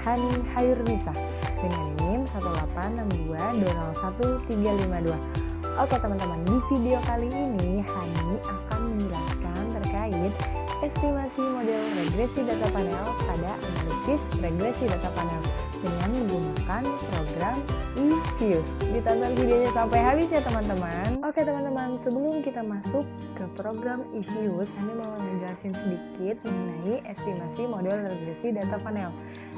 Hani Hayurnisa dengan NIM 18622201352. Oke teman-teman, di video kali ini Hani akan menjelaskan terkait estimasi model regresi data panel pada analisis regresi data panel dengan menggunakan program eViews. Ditonton videonya sampai habis ya teman-teman. Oke teman-teman, sebelum kita masuk ke program eViews, Hani mau ngejelasin sedikit mengenai estimasi model regresi data panel.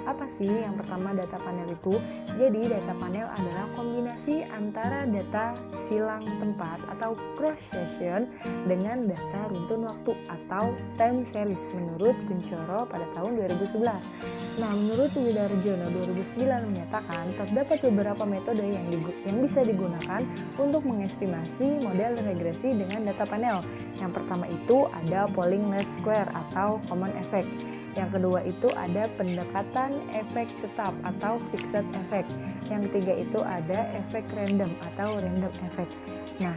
Apa sih yang pertama data panel itu? Jadi data panel adalah kombinasi antara data silang tempat atau cross section dengan data runtun waktu atau time series menurut Kuncoro pada tahun 2011. Nah, menurut Widarjono 2009 menyatakan terdapat beberapa metode yang bisa digunakan untuk mengestimasi model regresi dengan data panel. Yang pertama itu ada polling least square atau common effect. Yang kedua itu ada pendekatan efek tetap atau fixed effect. Yang ketiga itu ada efek random atau random effect. Nah,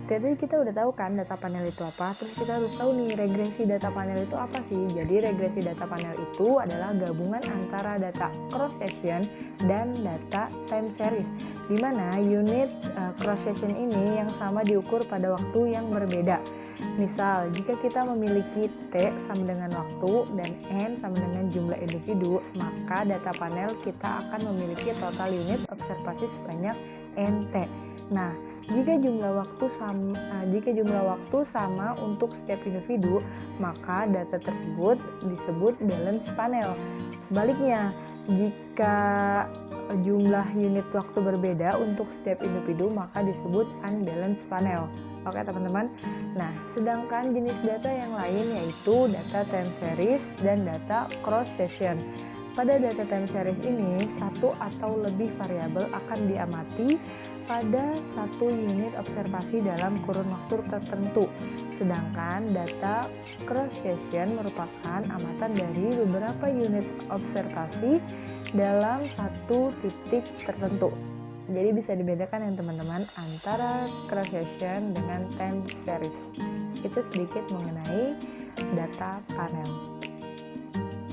jadi kita udah tahu kan data panel itu apa, terus kita harus tahu nih regresi data panel itu apa sih. Jadi regresi data panel itu adalah gabungan antara data cross section dan data time series, di mana unit cross section ini yang sama diukur pada waktu yang berbeda. Misal, jika kita memiliki T sama dengan waktu dan N sama dengan jumlah individu, maka data panel kita akan memiliki total unit observasi sebanyak NT. Nah, jika jumlah waktu sama untuk setiap individu, maka data tersebut disebut balance panel. Sebaliknya, jika jumlah unit waktu berbeda untuk setiap individu, maka disebut unbalanced panel. Oke teman-teman. Nah, sedangkan jenis data yang lain yaitu data time series dan data cross section. Pada data time series ini, satu atau lebih variabel akan diamati pada satu unit observasi dalam kurun waktu tertentu. Sedangkan data cross section merupakan amatan dari beberapa unit observasi dalam satu titik tertentu. Jadi bisa dibedakan ya teman-teman antara cross section dengan time series. Itu sedikit mengenai data panel.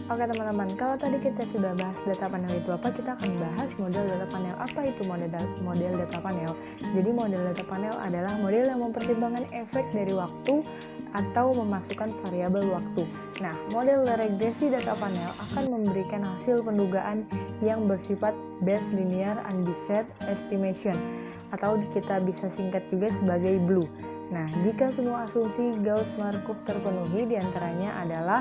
Oke teman-teman, kalau tadi kita sudah bahas data panel itu apa, kita akan bahas model data panel. Apa itu model data panel? Jadi model data panel adalah model yang mempertimbangkan efek dari waktu atau memasukkan variabel waktu. Nah, model regresi data panel akan memberikan hasil pendugaan yang bersifat Bayes linear unbiased estimation, atau kita bisa singkat juga sebagai BLEU. Nah, jika semua asumsi Gauss-Markov terpenuhi, diantaranya adalah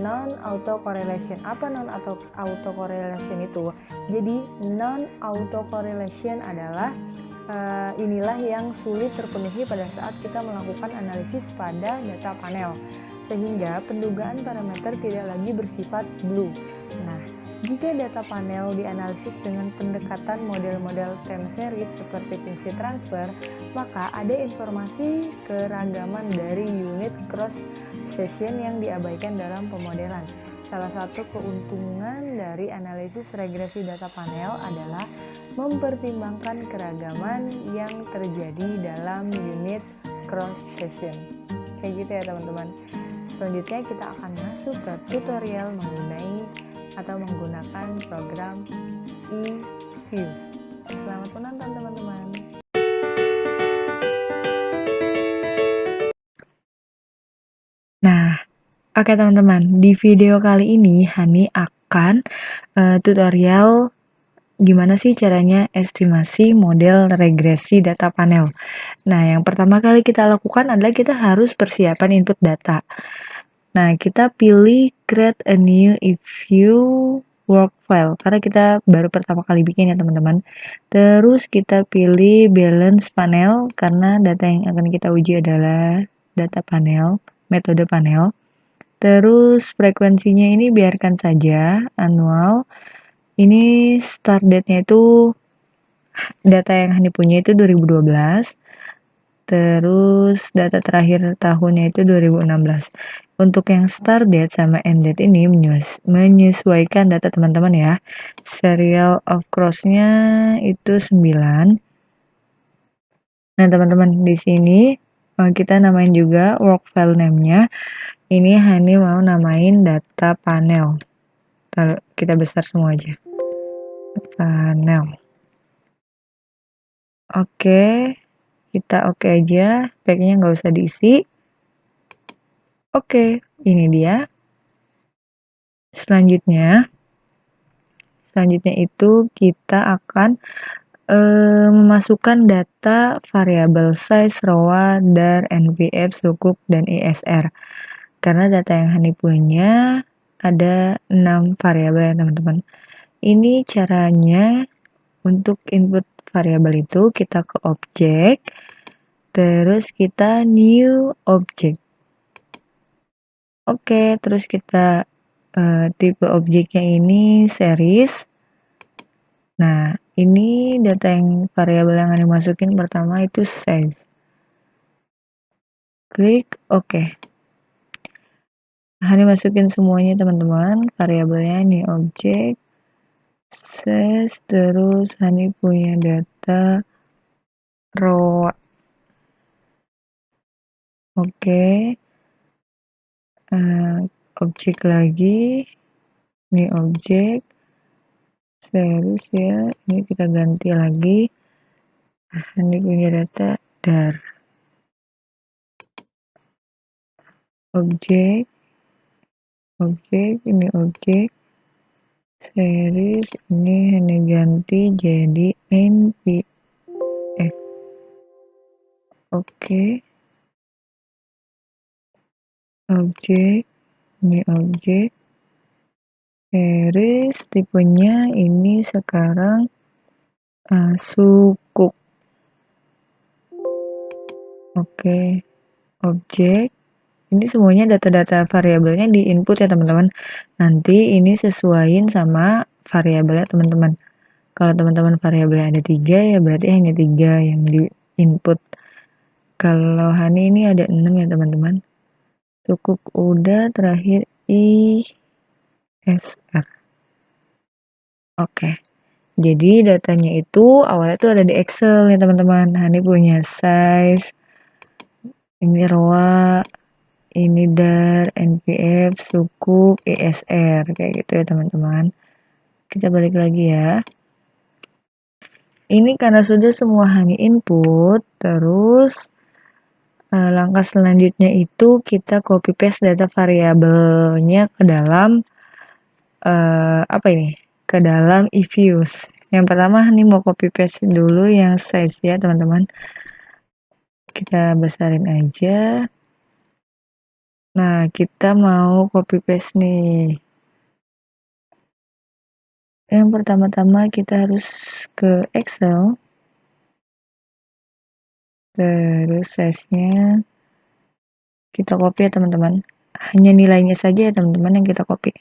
non-autocorrelation. Apa non-autocorrelation itu? Jadi non-autocorrelation adalah inilah yang sulit terpenuhi pada saat kita melakukan analisis pada data panel, sehingga pendugaan parameter tidak lagi bersifat BLEU. Nah, jika data panel dianalisis dengan pendekatan model-model time series seperti fungsi transfer, maka ada informasi keragaman dari unit cross section yang diabaikan dalam pemodelan. Salah satu keuntungan dari analisis regresi data panel adalah mempertimbangkan keragaman yang terjadi dalam unit cross section. Kayak gitu ya teman-teman. Selanjutnya kita akan masuk ke tutorial menggunakan program eViews. Selamat menonton teman-teman. Nah, oke teman-teman, di video kali ini Hani akan tutorial gimana sih caranya estimasi model regresi data panel. Nah, yang pertama kali kita lakukan adalah kita harus persiapan input data. Nah, kita pilih create a new eView work file karena kita baru pertama kali bikin ya teman-teman. Terus kita pilih balance panel karena data yang akan kita uji adalah data panel, metode panel. Terus frekuensinya ini biarkan saja annual. Ini start date-nya itu data yang Hani punya itu 2012. Terus data terakhir tahunnya itu 2016. Untuk yang start date sama end date ini menyesuaikan data teman-teman ya. Serial of cross-nya itu 9. Nah, teman-teman di sini kita namain juga work file name-nya. Ini Hani mau namain data panel. kita besar semua aja. Panel. Oke, kita oke aja, packnya nggak usah diisi. Oke, ini dia. Selanjutnya itu kita akan memasukkan data variabel size, ROA, DAR, NVF, sukup, dan ISR. Karena data yang Hani punya ada 6 variabel ya teman-teman. Ini caranya untuk input variabel itu kita ke objek, terus kita new object. Oke, terus kita tipe objeknya ini series. Nah, ini data yang variabel yang Hani masukin pertama itu size. Klik OK. Hani masukin semuanya teman-teman, variabelnya ini objek, size, terus Hani punya data row. Oke. Objek lagi, ini objek, series ya, ini kita ganti lagi. Hani punya data dar. Objek, ini objek, series, ini Hani ganti jadi NVF. Oke. Objek, ini objek, series, tipenya ini sekarang sukup. Oke, objek, ini semuanya data-data variabelnya di input ya teman-teman. Nanti ini sesuaiin sama variabelnya teman-teman. Kalau teman-teman variabelnya ada 3 ya berarti hanya 3 yang di input. Kalau Hani ini ada 6 ya teman-teman. Cukup udah, terakhir ISR. Oke. Jadi datanya itu awalnya tuh ada di Excel ya teman-teman. Hani punya size, ini ROA, ini DAR, NVF, sukup, ISR, kayak gitu ya teman-teman. Kita balik lagi ya. Ini karena sudah semua Hani input, terus langkah selanjutnya itu kita copy paste data variabelnya ke dalam ke dalam eViews. Yang pertama Hani mau copy paste dulu yang size ya teman-teman. Kita besarin aja. Nah, kita mau copy paste nih. Yang pertama-tama kita harus ke Excel. Terus size-nya kita copy ya teman-teman. Hanya nilainya saja ya teman-teman yang kita copy.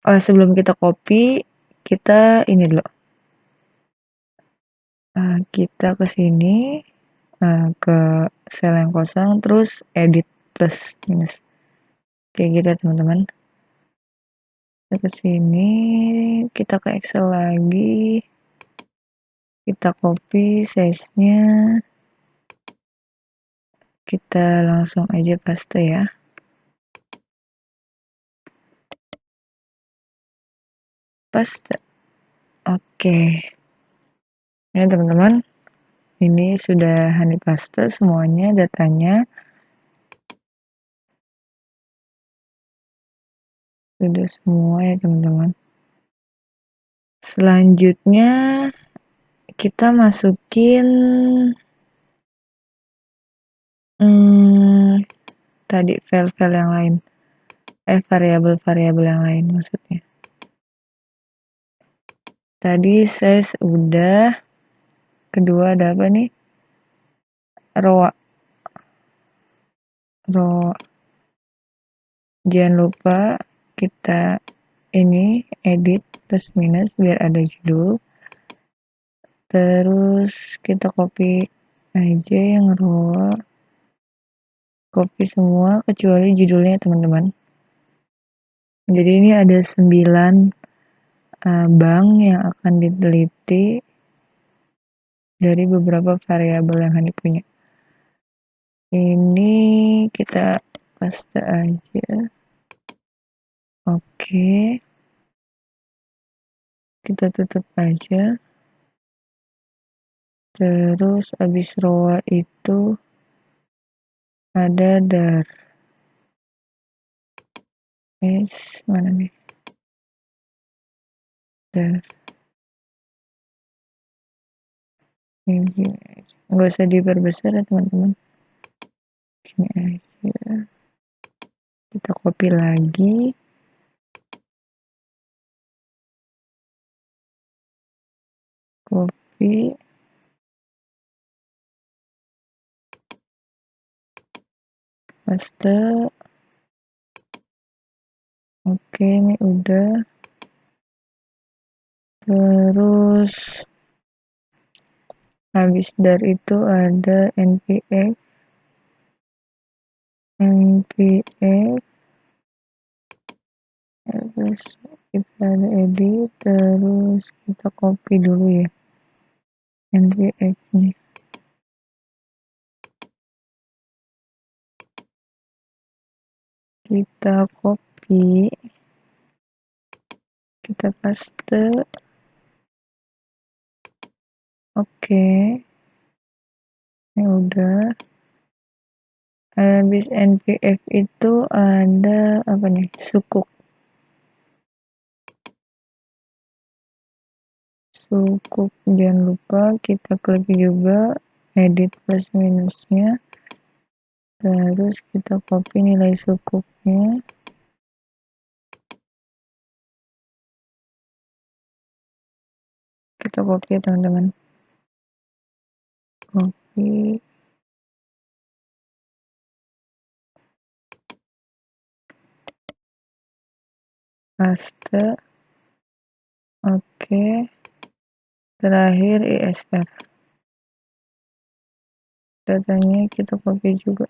Oh, sebelum kita copy, kita ini dulu. Kita ke sini, ke sel yang kosong, terus edit plus minus. Kayak gitu ya teman-teman. Kita ke sini, kita ke Excel lagi. Kita copy size-nya. Kita langsung aja paste ya. Paste. Oke. Ini teman-teman, ini sudah Hani paste semuanya datanya. Sudah semua ya teman-teman. Selanjutnya kita masukin tadi file-file yang lain. Variabel-variabel yang lain maksudnya. Tadi size udah. Kedua ada apa nih? ROA. Jangan lupa kita ini edit plus minus biar ada judul. Terus kita copy aja yang ROA. Copy semua kecuali judulnya teman-teman. Jadi ini ada 9 bank yang akan diteliti dari beberapa variabel yang Hani punya. Ini kita paste aja. Oke, kita tutup aja. Terus abis roa itu ada dar. Mana nih? Dar. Ini nggak usah diperbesar ya teman-teman. Gini aja. Kita copy lagi. Copy. Paste. Oke, ini udah. Terus habis dari itu ada npx terus kita ada edit, terus kita copy dulu ya npx nih. Kita copy, kita paste. Oke, ini udah. Habis npx itu ada apa nih, sukuk. Jangan lupa kita klik juga edit plus minusnya, terus kita copy nilai sukuknya. Kita copy ya teman-teman, copy, paste. Oke, terakhir ISR, datanya kita copy juga.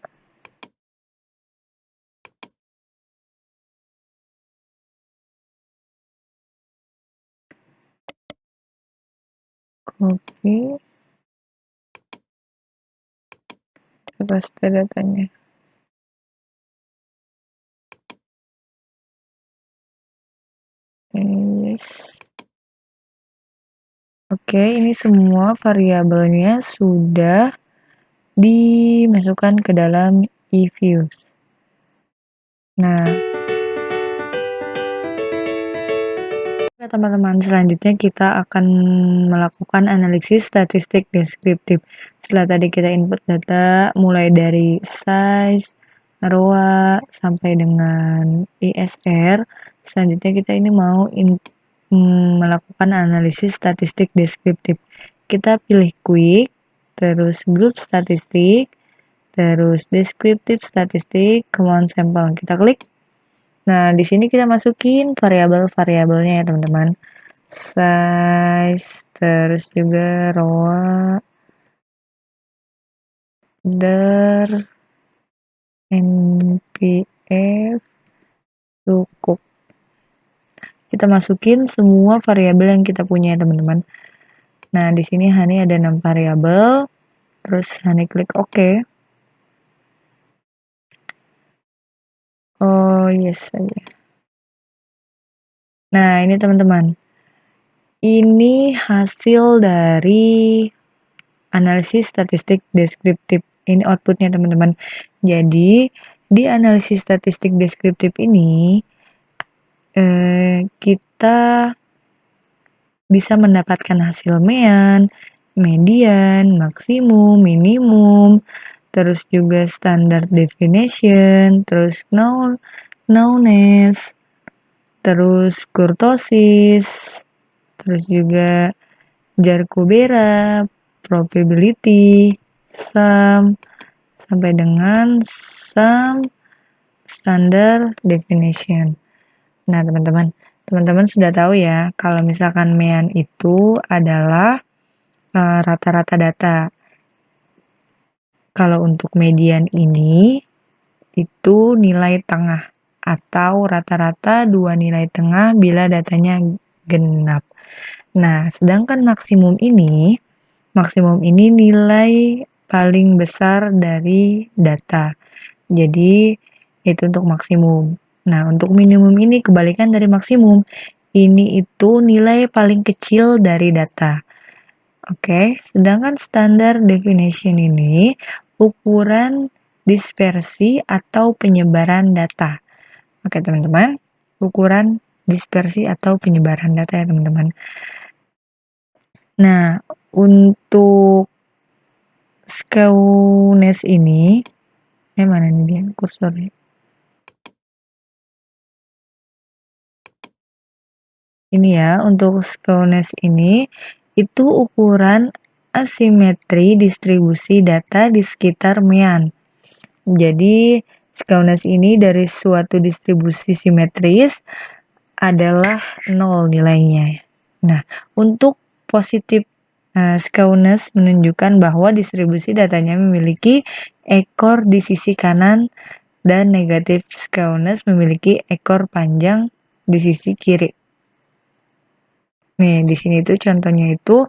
Copy, paste datanya. Yes. Oke, ini semua variabelnya sudah dimasukkan ke dalam eViews. Nah, teman-teman, selanjutnya kita akan melakukan analisis statistik deskriptif. Setelah tadi kita input data mulai dari size, ROA, sampai dengan ISR, selanjutnya kita ini mau melakukan analisis statistik deskriptif. Kita pilih quick, terus group statistik, terus deskriptif statistik, common sample. Kita klik. Nah, di sini kita masukin variabel-variabelnya ya teman-teman. Size, terus juga ROA, DER, NPF, sukuk. Kita masukin semua variabel yang kita punya ya teman-teman. Nah, di sini Hani ada 6 variabel. Terus Hani klik OK. Oh, yes saja. Nah, ini teman-teman. Ini hasil dari analisis statistik deskriptif. Ini outputnya teman-teman. Jadi, di analisis statistik deskriptif ini, kita bisa mendapatkan hasil median, maksimum, minimum, terus juga standard definition, terus knowness, terus kurtosis, terus juga Jar-Kubera, probability, sum, sampai dengan sum standard definition. Nah, teman-teman sudah tahu ya, kalau misalkan MEAN itu adalah rata-rata data. Kalau untuk median ini, itu nilai tengah atau rata-rata dua nilai tengah bila datanya genap. Nah, sedangkan maksimum ini nilai paling besar dari data. Jadi, itu untuk maksimum. Nah, untuk minimum ini kebalikan dari maksimum. Ini itu nilai paling kecil dari data. Oke, sedangkan standar definition ini ukuran dispersi atau penyebaran data. Oke, teman-teman, ukuran dispersi atau penyebaran data ya, teman-teman. Nah, untuk skewness ini, mana nih dia kursornya? Ini ya, untuk skewness ini, itu ukuran asimetri distribusi data di sekitar mean. Jadi, skewness ini dari suatu distribusi simetris adalah 0 nilainya. Nah, untuk positif skewness menunjukkan bahwa distribusi datanya memiliki ekor di sisi kanan dan negatif skewness memiliki ekor panjang di sisi kiri. Nih, di sini tuh contohnya itu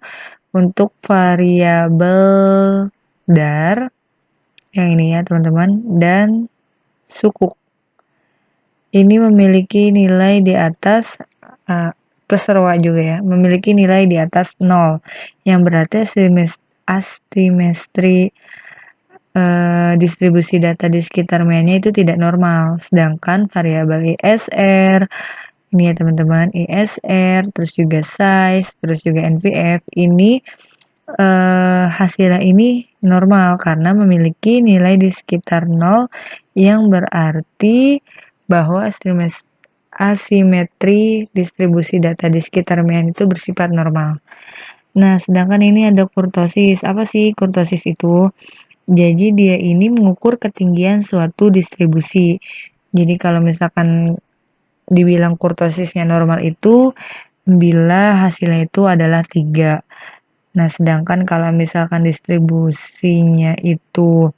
untuk variabel dar yang ini ya, teman-teman, dan suku. Ini memiliki nilai di atas peserwa juga ya, memiliki nilai di atas 0, yang berarti asimetri distribusi data di sekitar meannya itu tidak normal. Sedangkan variabel ISR, ini ya teman-teman, ISR, terus juga size, terus juga NPF, ini hasilnya ini normal karena memiliki nilai di sekitar 0, yang berarti bahwa asimetri distribusi data di sekitar mean itu bersifat normal. Nah, sedangkan ini ada kurtosis. Apa sih kurtosis itu? Jadi dia ini mengukur ketinggian suatu distribusi. Jadi kalau misalkan dibilang kurtosisnya normal itu bila hasilnya itu adalah 3. Nah, sedangkan kalau misalkan distribusinya itu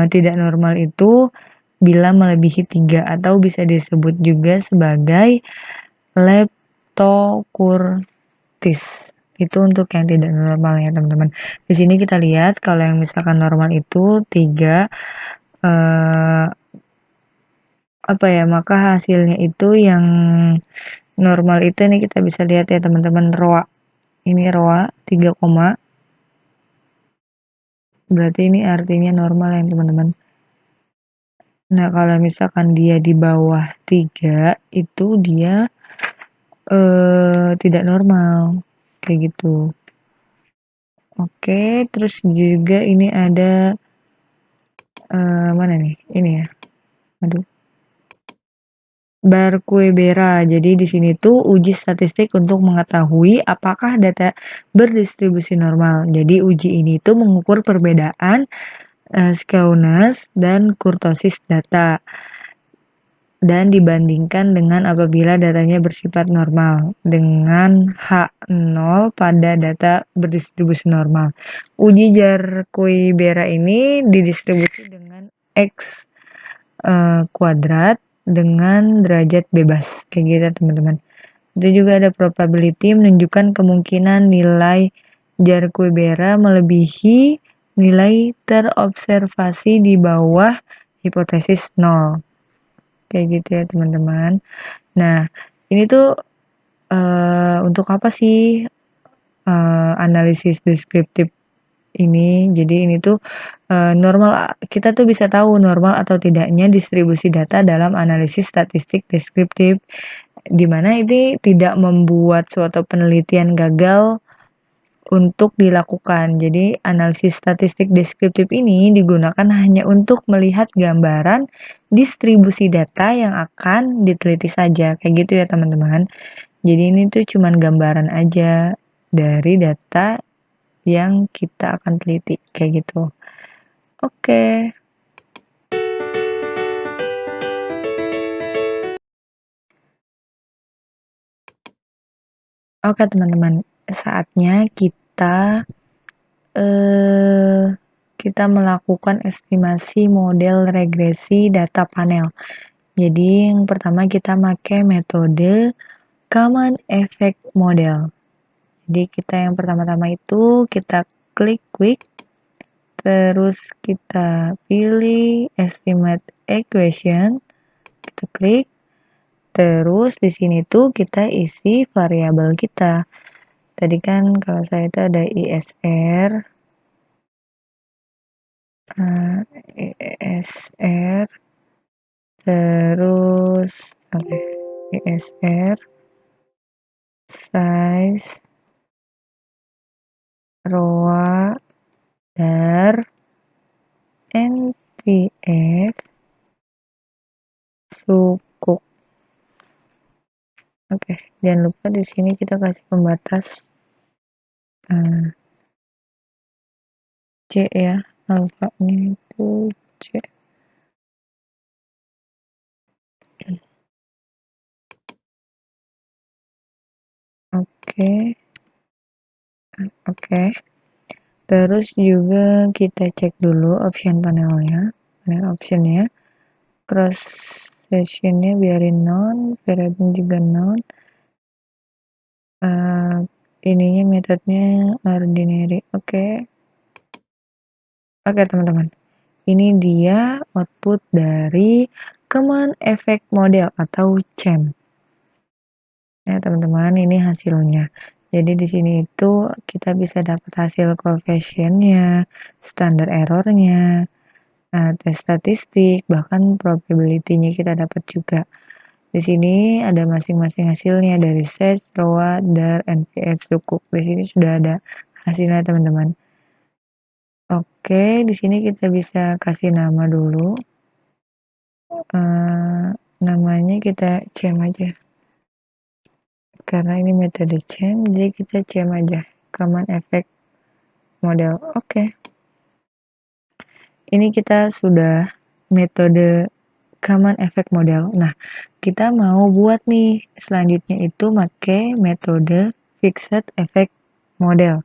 tidak normal itu bila melebihi 3 atau bisa disebut juga sebagai leptokurtis. Itu untuk yang tidak normal ya, teman-teman. Di sini kita lihat kalau yang misalkan normal itu 3, maka hasilnya itu yang normal itu nih kita bisa lihat ya, teman-teman, ROA. Ini ROA 3, berarti ini artinya normal ya, teman-teman. Nah, kalau misalkan dia di bawah 3, itu dia tidak normal, kayak gitu. Oke, terus juga ini ada mana nih? Ini ya. Aduh. Barquebera. Jadi di sini tuh uji statistik untuk mengetahui apakah data berdistribusi normal. Jadi uji ini tuh mengukur perbedaan skewness dan kurtosis data dan dibandingkan dengan apabila datanya bersifat normal dengan H0 pada data berdistribusi normal. Uji Barquebera ini didistribusi dengan X kuadrat dengan derajat bebas, kayak gitu teman-teman. Itu juga ada probability menunjukkan kemungkinan nilai Barquebera melebihi nilai terobservasi di bawah hipotesis 0. Kayak gitu ya teman-teman. Nah, ini tuh untuk apa sih analisis deskriptif ini? Jadi ini tuh normal, kita tuh bisa tahu normal atau tidaknya distribusi data dalam analisis statistik deskriptif, di mana ini tidak membuat suatu penelitian gagal untuk dilakukan. Jadi analisis statistik deskriptif ini digunakan hanya untuk melihat gambaran distribusi data yang akan diteliti saja, kayak gitu ya teman-teman. Jadi ini tuh cuman gambaran aja dari data yang kita akan teliti, kayak gitu. Oke. Oke teman-teman, saatnya kita melakukan estimasi model regresi data panel. Jadi yang pertama kita pakai metode common effect model. Jadi kita yang pertama-tama itu kita klik quick, terus kita pilih estimate equation, kita klik, terus di sini tuh kita isi variabel kita. Tadi kan kalau saya itu ada ISR, terus ISR, size, ROA, dar, NPF, sukuk. Oke, jangan lupa di sini kita kasih pembatas C ya, alfanya itu C. Oke. Terus juga kita cek dulu option panelnya, panel optionnya, cross sectionnya biarin non, variable juga non. Ininya metodenya ordinary. Oke, teman-teman. Ini dia output dari command effect model atau CEM. Ya, teman-teman, ini hasilnya. Jadi di sini itu kita bisa dapat hasil coefficientnya, standar errornya, tes statistik, bahkan probability-nya kita dapat juga. Di sini ada masing-masing hasilnya dari set, ROA, DAR, NPF, sukuk. Di sini sudah ada hasilnya, teman-teman. Oke, di sini kita bisa kasih nama dulu. Namanya kita CEM aja. Karena ini metode CEM, jadi kita CEM aja. Command effect model. Oke. Ini kita sudah metode command effect model. Nah, kita mau buat nih selanjutnya itu pakai metode fixed effect model.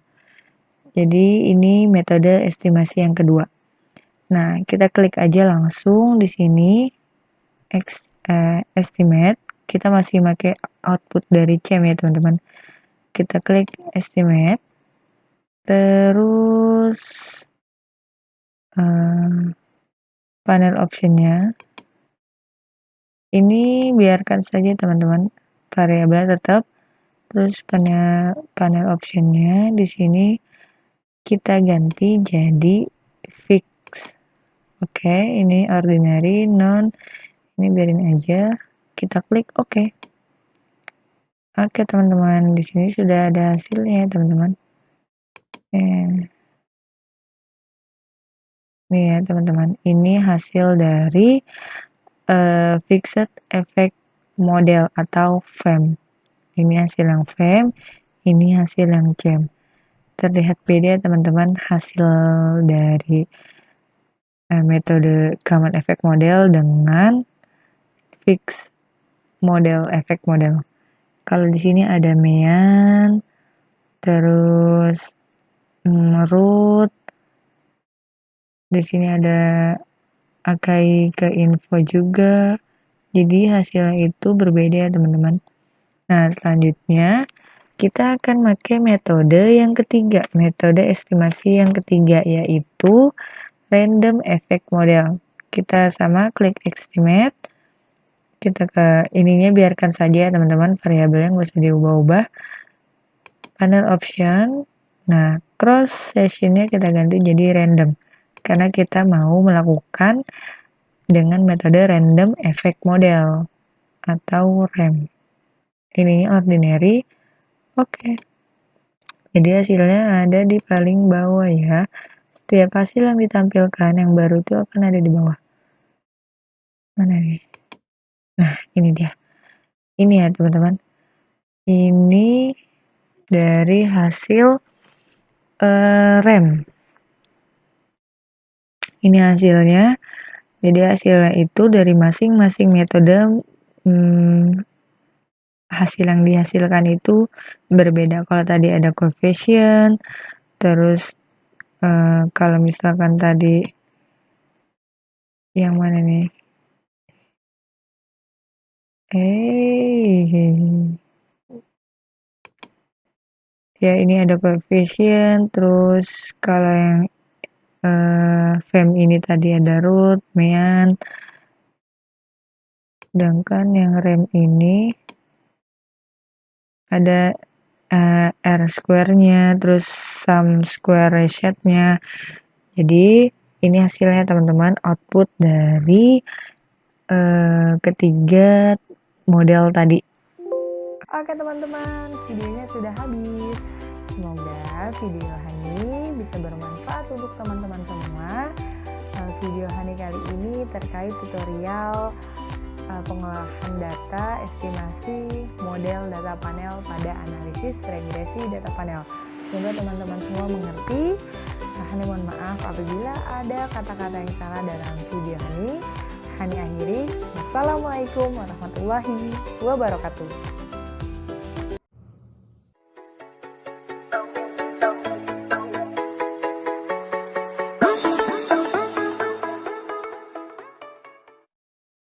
Jadi ini metode estimasi yang kedua. Nah, kita klik aja langsung di sini estimate. Kita masih pakai output dari CEM ya, teman-teman. Kita klik estimate. Terus panel optionnya ini biarkan saja, teman-teman, variabelnya tetap. Terus panel optionnya di sini kita ganti jadi fix. Oke, ini ordinary, non, ini biarin aja. Kita klik oke. Oke, teman-teman, di sini sudah ada hasilnya, teman-teman. Nih ya, teman-teman, ini hasil dari fixed effect model atau FEM. Ini hasil yang FEM, ini hasil yang CEM. Terlihat beda, teman-teman, hasil dari metode command effect model dengan fix model effect model. Kalau di sini ada mean, terus root, di sini ada akai ke info juga. Jadi hasilnya itu berbeda, teman-teman. Nah, selanjutnya kita akan pakai metode yang ketiga, metode estimasi yang ketiga, yaitu random effect model. Kita sama klik estimate. Kita ke ininya biarkan saja, teman-teman, variabelnya nggak usah diubah-ubah. Panel option. Nah, cross sectionnya kita ganti jadi random karena kita mau melakukan dengan metode random effect model atau REM. Ini ordinary. Oke. Jadi hasilnya ada di paling bawah ya. Setiap hasil yang ditampilkan yang baru itu akan ada di bawah. Mana nih? Nah, ini dia. Ini ya, teman-teman. Ini dari hasil REM. Ini hasilnya. Jadi hasilnya itu dari masing-masing metode hasil yang dihasilkan itu berbeda. Kalau tadi ada coefficient, terus kalau misalkan tadi yang mana nih? Ya, ini ada coefficient, terus kalau yang Fem ini tadi ada root, mean, sedangkan yang rem ini ada R square-nya, terus sum square ratio-nya. Jadi ini hasilnya teman-teman, output dari ketiga model tadi. Oke teman-teman, videonya sudah habis. Semoga video Hani bisa bermanfaat untuk teman-teman semua. Video Hani kali ini terkait tutorial pengolahan data, estimasi model data panel pada analisis regresi data panel. Semoga teman-teman semua mengerti. Hani mohon maaf apabila ada kata-kata yang salah dalam video Hani. Hani akhiri. Wassalamualaikum warahmatullahi wabarakatuh.